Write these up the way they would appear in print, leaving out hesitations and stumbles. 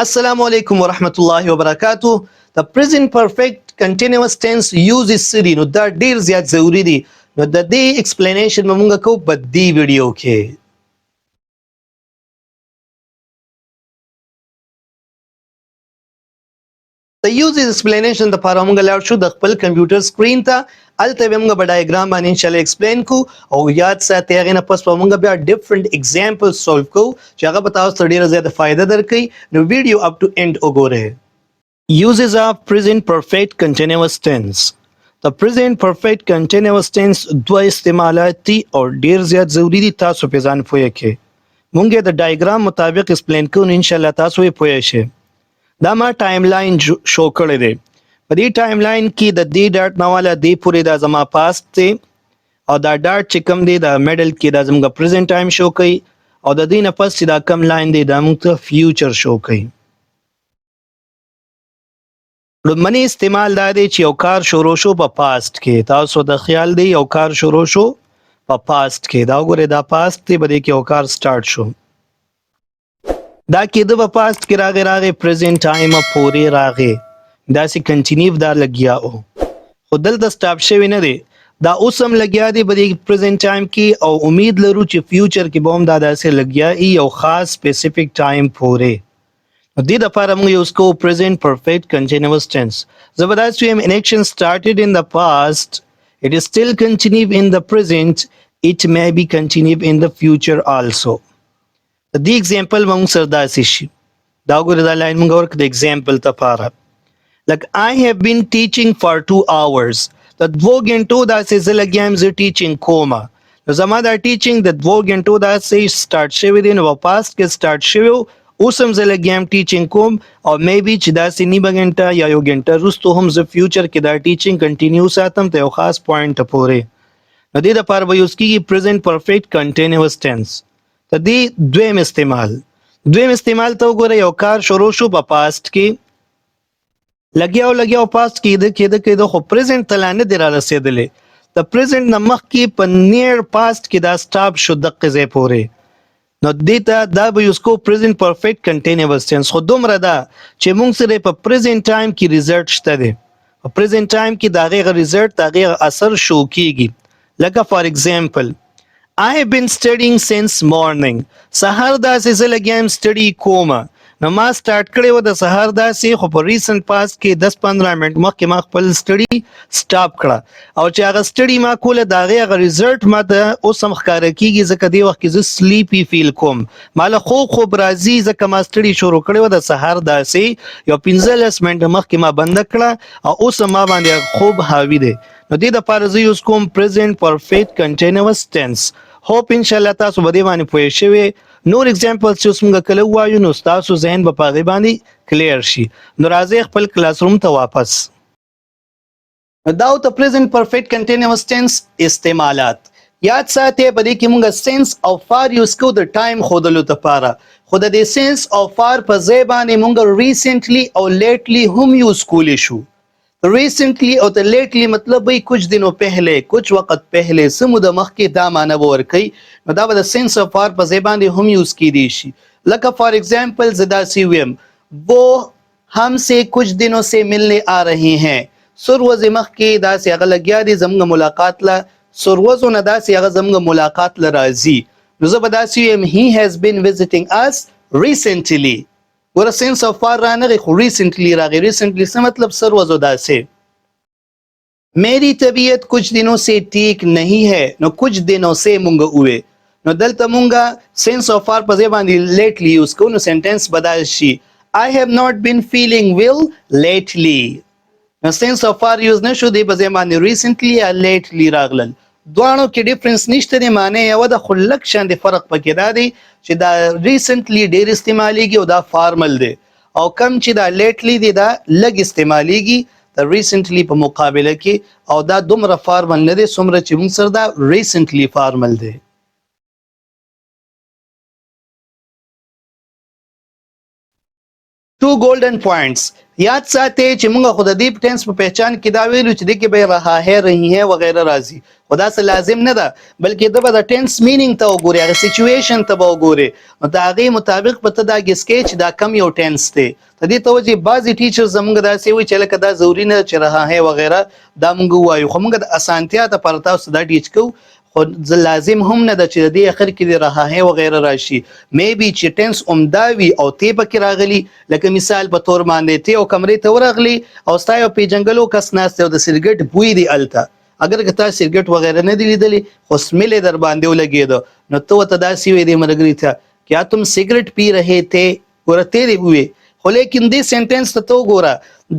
Assalamu alaikum wa rahmatullahi wa barakatuh. The present perfect continuous tense uses سری نو دا ډیر زیات ضروری دی. نو د دې explanation به مونږ کوو په دې ویډیو کې. د uses explanation د لپاره مونږ لاړ شو د خپل کمپیوټر سکرین ته. الته به مونږ په ډایګرام باندې انشاءالله ایکسپلین کو او یاد ساتئ هغه نه پس به مونږ بیا ډیفرنٹ ایگزامپل سولو کو چې هغه به تاسو ته ډیره زیاته فائدہ درکړي. نو ویډیو اپ ټو اینډ وګورئ. Uses of present perfect continuous tense. The present perfect continuous tense دوه استعمالات دي او ډیر زیات ضروری دي تاسو په ځان پوهه کې. مونږ د ډایګرام مطابق ایکسپلین کوو ان شاء الله تاسو یې پوهه شئ. دا ما ټایم لاین شو کړی دی. په دې ټایم لاین کې د دې ډاټ نه والا دې پورې دا زما پاست دی او دا ډاټ چې کوم دی دا میډل کې دا زموږ پریزنٹ ټایم شو کوي او د دې نه پس چې دا کم لاین دی دا موږ ته فیوچر شو کوي. لومړنی استعمال دا دی چې یو کار شروع شو په پاست کې. تاسو د خیال دی یو کار شروع شو په پاست کې. دا وګورئ دا پاست دی بده کې یو کار سٹارټ شو. دا کېده په پاست کې راغی پریزنٹ ټایم پورې راغی. دا سي کنټینیو دا لګیا او خو دلته سټاپ شوی نه دی. دا اوس هم لګیا دی په پریزنٹ ټایم کې او امید لرو چې فیوچر کې به هم دا داسې لګیا ای یو خاص سپیسیفیک ټایم پورې. دې دپاره موږ یوز کوو present perfect continuous tense. زبردست ویم an action started in the past, it is still continue in the present, it may be continue in the future also. The example موږ سره داسې شي. دا وګورئ دا لاین موږ ورکړو د example لپاره. Like I have been teaching for 2 hours. د 2 غنټو داسې زه لګیا یم زه ټیچینګ کومه. نو زما دا ټیچینګ د 2 غنټو داسې سټارټ شوی دی نو په پاست کې سټارټ شوی اوس هم زه لګیا یم ټیچینګ کوم او میبي چې داسې نیمه غنټه یا یو غنټه وروسته هم زه فیوچر کې دا ټیچینګ کنټینیو ساتم ته یو خاص پوینټ پورې. نو دې دپاره به یوز کېږي present perfect continuous tense. د دې دویم استعمال ته وګوره یو کار شروع شو په پاست کې لګیا پاست کېده خو پریزنټ ته لا نه دی را رسېدلی. د پریزنټ نه مخکې په نیر پاست کې دا سټاپ شو دقې ځای پورې. نو دې ته دا به یوز کوو present perfect continuous tense. خو دومره ده چې موږ سره په present time کې ریزلټ شته دی. په present time کې د هغې ریزلټ د هغې اثر شو کېږي. لکه فار ایگزامپل I have been studying since morning. سهار داسې زه لګیا یم سټډي کومه. نو ما سټارټ کړی و د سهار داسې خو په ریسنټ پاس کې 10-15 منټ مخکې ما خپل سټډي سټاپ کړه او چې هغه سټډي ما کوله د هغې هغه ریزلټ ما ته اوس هم ښکاره کېږي ځکه دې وخت کې زه سلیپي فیل کوم. ما له خوب راځي ځکه ما سټډي شروع کړی و د سهار داسې یو 15 منټه مخکې ما بنده کړه او اوس هم ما باندې خوب حاوي دی. نو دې دپاره زه یوز کوم present perfect continuous tense. hope انشاءالله تاسو به دې باندې پوه شوي. نور اگزامپل چې اوس موږ کله ووایو نو ستاسو ذهن به په هغې باندې کلیر شي. نو راځئ خپل کلاس روم ته واپس. دا د present perfect continuous tense استعمالات یاد ساتئ. په دې کې موږ سنس او فار یوز کوو د ټایم ښودلو لپاره. خو د دې سنس او فار په ځای باندې موږ ریسنټلی او لیټلی هم یوز کولی شو. ریسنٹلی او ته لیٹلی مطلب وي کچھ دنوں پہلے کچھ وقت پہلے څه موده مخکې دا معنی به ورکوي. نو دا به د سنس او فار په ځای باندې هم یوز کیدی شي. لکه فار ایگزامپل زه داسې ویم وہ ہم سے کچھ دنوں سے ملنے آ رہے ہیں. سر ورځې مخکې داسې هغه لګیا دی زموږ ملاقات له سر ورځو نه داسې هغه زموږ ملاقات له راځي. نو زه به داسې ویم he has been visiting us recently. ګوره سنس او فار رانغی خو ریسنټلی راغی. ریسنټلی څه مطلب سر ورځو داسې. میری طبیعت کچھ دنوں سے ٹھیک نہیں ہے. نو کچھ دنوں سے مونږ ووې نو دلته مونږ سنس او فار په ځای باندې لیټلی یوز کوو نو سنټنس بدل شي. I have not been feeling well lately. نو سنس او فار یوز نه شو دی په ځای باندې ریسنټلی یا لیټلی راغلل. دواړو کې ډیفرنس نشته دی معنی یوه ده خو لږ شاندې فرق پکې دا دی چې دا ریسنټلی ډیر استعمالیږي او دا فارمل دی او کم چې دا لیټلی دی دا لږ استعمالیږي د ریسنټلی په مقابله کې او دا دومره فارمل نه دی څومره چې موږ سره دا ریسنټلی فارمل دی. ټو ګولډن پوینټس یاد ساتئ چې موږ خو د دې ټینس په پہچان کې دا ویلو چې دې کې به رها ہے رہی ہے وغیره راځي خدا سره لازم نه ده بلکې د به د ټنس مینینګ ته وګوري هغه سچويشن ته به وګوري نو د هغې مطابق به ته دا ګس کوې چې دا کم یو ټنس دی د دې توجه بعضې ټیچر زموږ داسې وایي چې لکه دا ضروري نه چې رهاهی وغیره دا موږ ووایو خو موږ د اسانتیا دپاره تاسو دا ټیچ کوو خو لازم هم نه ده چې د دې اخر کې د رهاهی وغیره راشي میبي چې ټنس عمده وي او تی پکې راغلي لکه مثال په تور باندې تی او کمرې ته ورغلی او ستا یو پیژنګلو کس ناست دی او د سګرټ بوی دی الته اگر که تا سګرټ وغیرہ نه دی لیدلی خو سمیل در باندې ولګېده نو ته ورته داسې وایې دې ملګري ته کیا تم سګرټ پی رہے تھے ګوره تی دی ووې خو لیکن دې سنټنس ته وګوره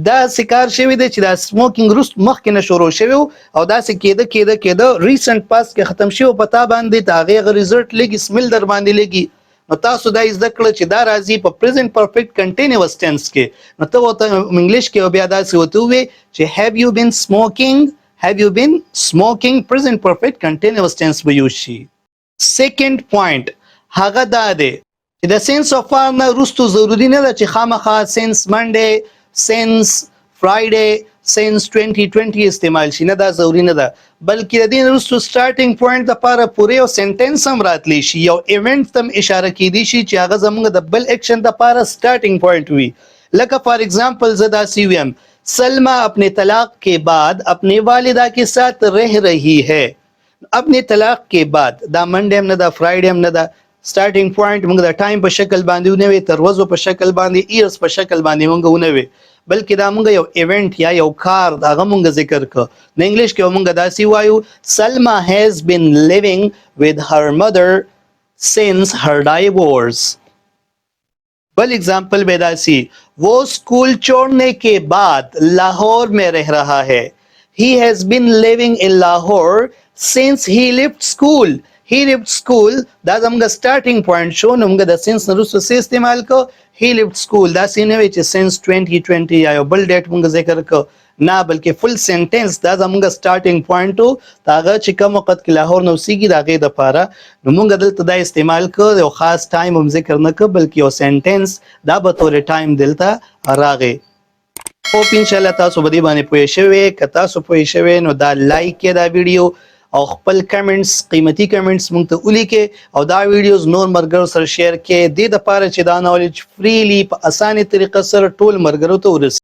دا سکار شوی دی چې دا سموکینګ روست مخکې نه شروع شوی او داسې کېده ریسنټ پاس کې ختم شوی په تا باندې د هغې هغه ریزلټ لګي سمیل در باندې لګي نو تاسو دا زده کړه چې دا راځي په پریزنټ پرفیکټ کنټینیوس ټنس کې نو ته ورته انګلیش کې بیا داسې ورته ووایې چې هیو یو بین سموکینګ Have you been smoking? Present perfect continuous tense به یوز شي. Second point هغه دا دی چې د سنس اف فار نه وروستو ضروري نه ده چې خامخا سنس منډے سنس فرایډے سنس 2020 استعمال شي نه دا ضروري نه ده بلکې د دې وروستو سټارټینګ پوینټ لپاره پوره یو سنټنس هم راتلی شي یو ایونټ تم اشاره کیدی شي چې هغه زموږ د بل اکشن لپاره سټارټینګ پوینټ وي لکه فار ایگزامپل زه داسې ویم सलमा अपने तलाक के बाद अपने वालिदा के साथ रह रही है अपने तलाक के बाद دا منډه هم نه دا فرایډه هم نه دا سټارټینګ پوینټ موږ د ټایم په شکل باندې ونوي تر ورځو په شکل باندې ایرز په شکل باندې موږ ونوي بلکې دا موږ یو ایونت یا یو کار دا موږ ذکر ک نه انګلیش کې موږ داسې وایو سلما has been living with her mother since her divorce बल एग्जाम्पल बेदासी वो स्कूल छोड़ने के बाद लाहौर में रह रहा है he has been living in Lahore since he left school دا زموږ سټارټینګ پوینټ شو نو موږ د سنس نه وروسته څه استعمال کو he left school دا څه نه وي چې سنس 2020 یا یو بل ډیټ موږ ذکر کو نه بلکې فل سنټنس دا زموږ سټارټینګ پوینټ وو هغه چې کوم وخت کې لاهور نو سیګي دا غي د پاره نو موږ دلته دا استعمال کو یو خاص ټایم هم ذکر نه کو بلکې یو سنټنس دا به تور ټایم دلته راغی او ان شاء الله تاسو به دې باندې پوه شئ که تاسو پوه شئ نو دا لایک کړئ دا ویډیو او خپل کمنټس قیمتي کمنټس مونږ ته ولیکئ او دا ویډیوز نور مرګرو سره شیر کړئ د دې لپاره چې دا نالج فریلی په اسانه طریقه سره ټول مرګرو ته ورسوي